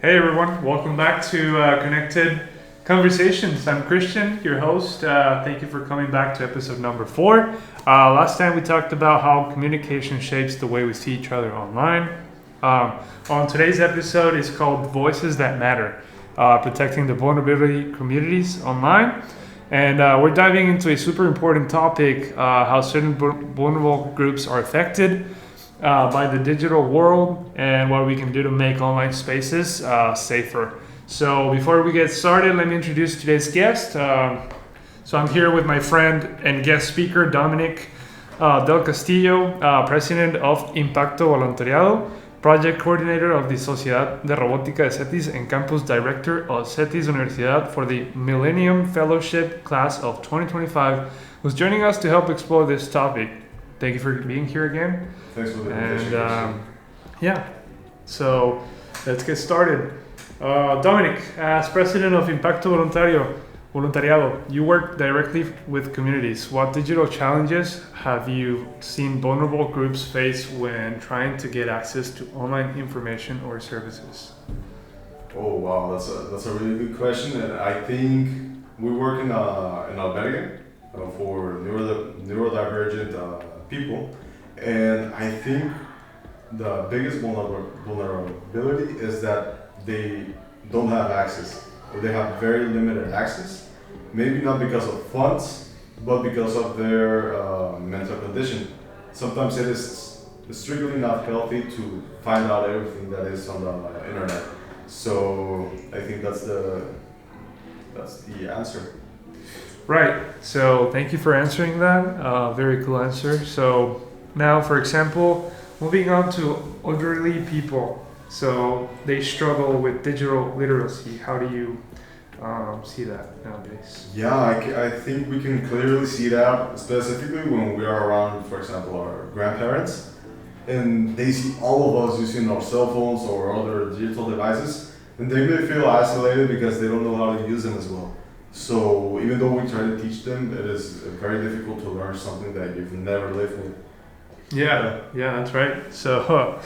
Hey everyone, welcome back to Connected Conversations. I'm Christian, your host. Thank you for coming back to episode number 4. Last time we talked about how communication shapes the way we see each other online. On today's episode is called Voices That Matter, Protecting the Vulnerability Communities Online. And we're diving into a super important topic, how certain vulnerable groups are affected by the digital world and what we can do to make online spaces safer. So before we get started, let me introduce today's guest. So I'm here with my friend and guest speaker, Dominic Del Castillo, president of Impacto Voluntariado, project coordinator of the Sociedad de Robótica de CETIS, and campus director of CETIS Universidad for the Millennium Fellowship Class of 2025, who's joining us to help explore this topic. Thank you for being here again. Thanks for the invitation. So let's get started. Dominic, as president of Impacto Voluntariado, you work directly with communities. What digital challenges have you seen vulnerable groups face when trying to get access to online information or services? Oh wow, that's a really good question, and I think we work in albergue for neurodivergent people, and I think the biggest vulnerability is that they don't have access, or they have very limited access. Maybe not because of funds, but because of their mental condition. Sometimes it is strictly not healthy to find out everything that is on the internet. So I think that's the answer. Right. So thank you for answering that. Very cool answer. So now, for example, moving on to elderly people. So they struggle with digital literacy. How do you see that nowadays? Yeah, I think we can clearly see that, specifically when we are around, for example, our grandparents, and they see all of us using our cell phones or other digital devices, and they may feel isolated because they don't know how to use them as well. So even though we try to teach them, it is very difficult to learn something that you've never lived with. Yeah, that's right. So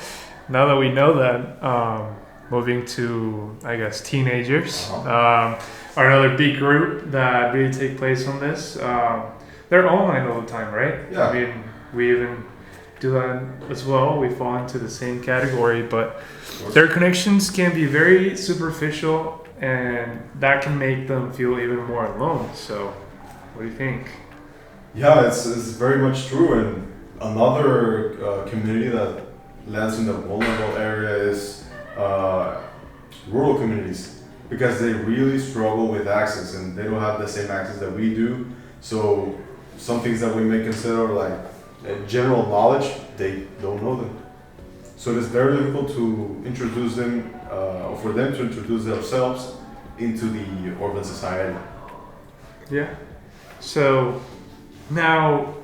now that we know that, moving to, I guess, teenagers, are another big group that really take place on this. They're online all the time, right? Yeah. I mean, we even do that as well. We fall into the same category, but their connections can be very superficial, and that can make them feel even more alone. So, what do you think? Yeah, it's very much true. And another community that lands in the vulnerable area is rural communities, because they really struggle with access and they don't have the same access that we do. So some things that we may consider like general knowledge, they don't know them. So it is very difficult to introduce them, or for them to introduce themselves into the urban society. Yeah. So now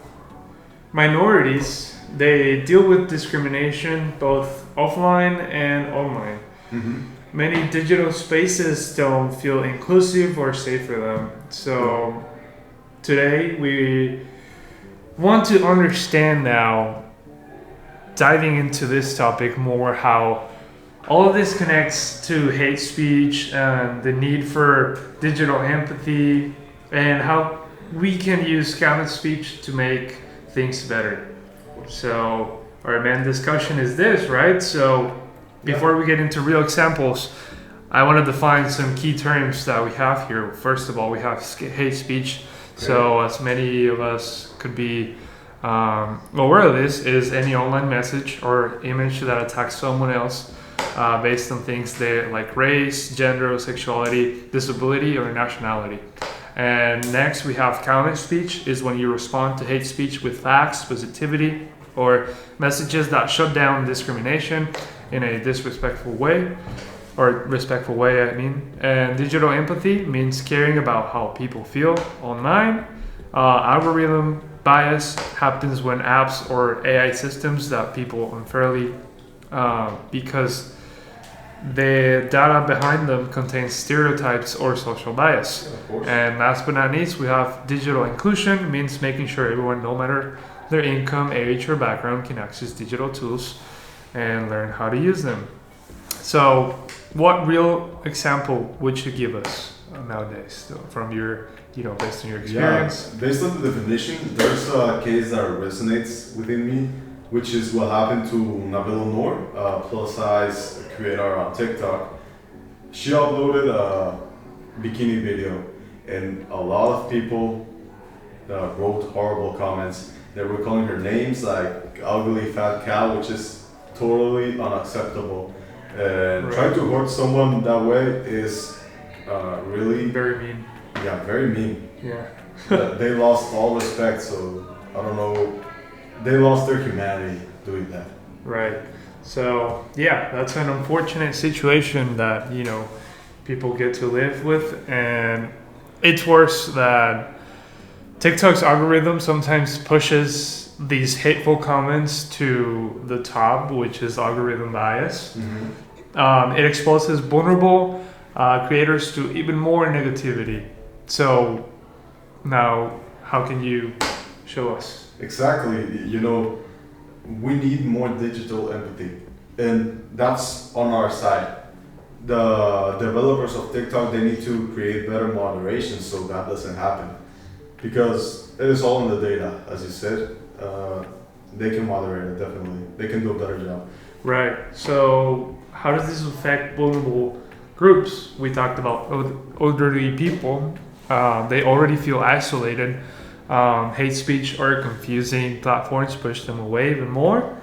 minorities, they deal with discrimination both offline and online. Mm-hmm. Many digital spaces don't feel inclusive or safe for them. So today we want to understand now, diving into this topic more, how all of this connects to hate speech and the need for digital empathy, and how we can use counter speech to make things better. So our main discussion is this, right? So before we get into real examples, I want to define some key terms that we have here. First of all, we have hate speech. Okay. So as many of us could be aware of this, is any online message or image that attacks someone else based on things like race, gender, sexuality, disability, or nationality. And next we have counter speech, is when you respond to hate speech with facts, positivity, or messages that shut down discrimination in a disrespectful way, or respectful way, I mean. And digital empathy means caring about how people feel online. Algorithm bias happens when apps or AI systems that people unfairly, because the data behind them contains stereotypes or social bias. And last but not least, we have digital inclusion, means making sure everyone, no matter their income, age, or background, can access digital tools and learn how to use them. So what real example would you give us nowadays, still, from your, based on your experience? Yeah, based on the definition, there's a case that resonates within me, which is what happened to Nabila Noor, a plus size creator on TikTok. She uploaded a bikini video, and a lot of people wrote horrible comments. They were calling her names like ugly fat cow, which is totally unacceptable. And trying to hurt someone that way is really Very mean. Yeah, very mean. Yeah. They lost all respect, so I don't know. They lost their humanity doing that. Right. So yeah, that's an unfortunate situation that people get to live with, and it's worse that TikTok's algorithm sometimes pushes these hateful comments to the top, which is algorithm bias. Mm-hmm. It exposes vulnerable creators to even more negativity. So now, how can you show us? Exactly. We need more digital empathy, and that's on our side. The developers of TikTok, they need to create better moderation so that doesn't happen, because it is all in the data, as you said. They can moderate it, definitely. They can do a better job. Right. So how does this affect vulnerable groups? We talked about elderly people. They already feel isolated. Hate speech or confusing platforms push them away even more.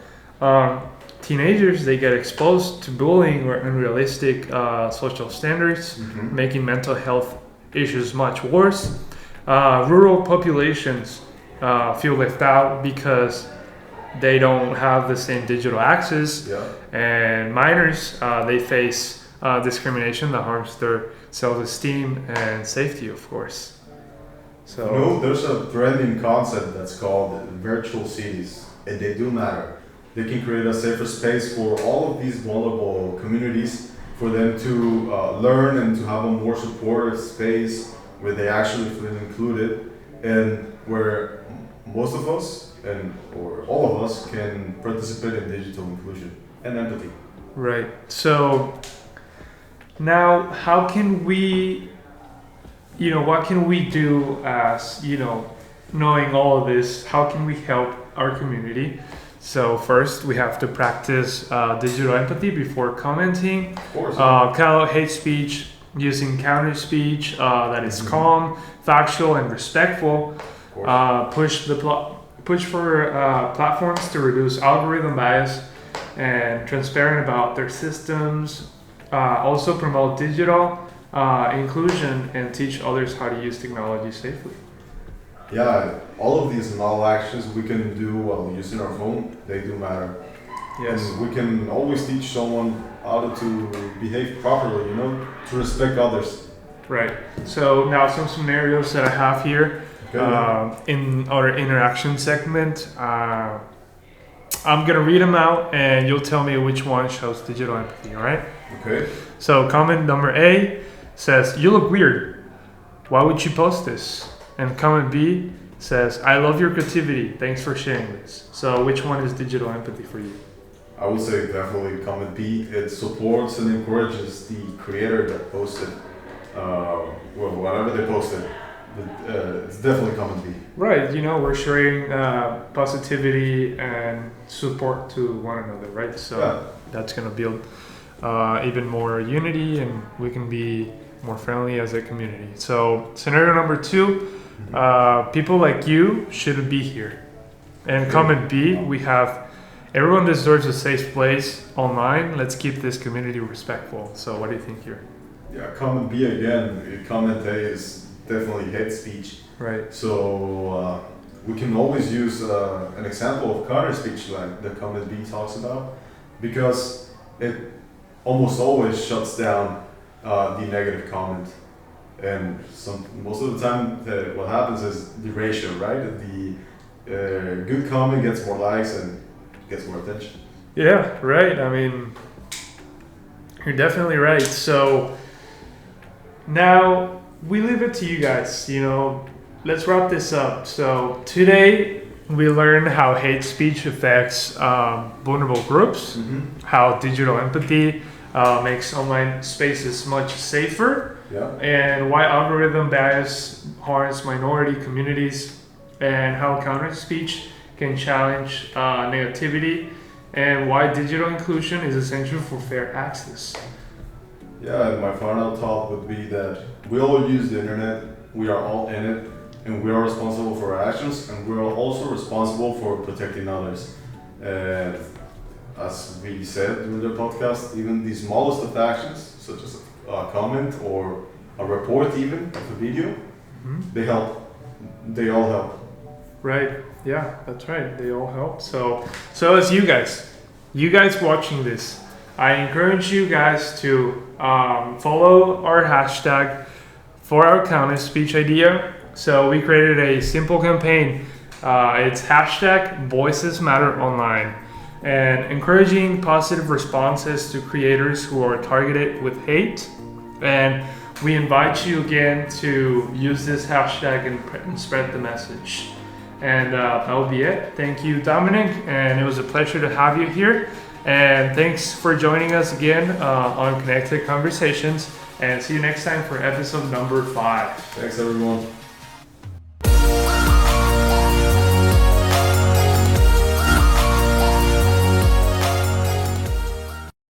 Teenagers, they get exposed to bullying or unrealistic social standards, Mm-hmm. making mental health issues much worse. Rural populations feel left out because they don't have the same digital access. Yeah. And minors, they face discrimination that harms their self-esteem and safety, of course. So There's a trending concept that's called virtual cities, and they do matter. They can create a safer space for all of these vulnerable communities, for them to learn and to have a more supportive space where they actually feel included, and where most of us or all of us can participate in digital inclusion and empathy. right. So now, how can we, what can we do as, knowing all of this, how can we help our community? So first, we have to practice digital empathy before commenting. Of course. Cut out hate speech using counter speech that is calm, factual, and respectful. Of course. Push for platforms to reduce algorithm bias and transparent about their systems. Also promote digital inclusion and teach others how to use technology safely. Yeah, all of these small actions we can do while using our phone, they do matter. Yes. And we can always teach someone how to behave properly, to respect others. Right. So now some scenarios that I have here Okay. in our interaction segment. I'm gonna read them out, and you'll tell me which one shows digital empathy. All right. Okay. So comment number A says, "You look weird. Why would you post this?" And comment B says, "I love your creativity. Thanks for sharing this." So which one is digital empathy for you? I would say definitely comment B. It supports and encourages the creator that posted, whatever they posted. It's definitely comment B. Right. We're sharing positivity and support to one another, right? So that's gonna build even more unity, and we can be more friendly as a community. So scenario number 2, people like you shouldn't be here. And comment B, we have, everyone deserves a safe place online. Let's keep this community respectful. So what do you think here? Yeah, comment B again. Comment A is definitely hate speech. Right. So we can always use an example of counter speech like the comment B talks about, because it almost always shuts down the negative comment. And most of the time, what happens is the ratio, right? The good comment gets more likes and gets more attention. Yeah, right. I mean, you're definitely right. So now we leave it to you guys. Let's wrap this up. So today we learned how hate speech affects vulnerable groups, how digital empathy makes online spaces much safer, Yeah. and why algorithm bias harms minority communities, and how counter speech can challenge negativity, and why digital inclusion is essential for fair access. Yeah, and my final thought would be that we all use the internet, we are all in it, and we are responsible for our actions, and we are also responsible for protecting others. And as we said during the podcast, even the smallest of actions, such as a comment or a report, even of a video, they help. They all help. Right. Yeah, that's right. They all help. So as you guys watching this, I encourage you guys to follow our hashtag for our counter speech idea. So we created a simple campaign. It's hashtag Voices Matter Online, and encouraging positive responses to creators who are targeted with hate. And we invite you again to use this hashtag and spread the message. And that will be it. Thank you, Dominic, and it was a pleasure to have you here. And thanks for joining us again on Connected Conversations. And see you next time for episode number 5. Thanks, everyone.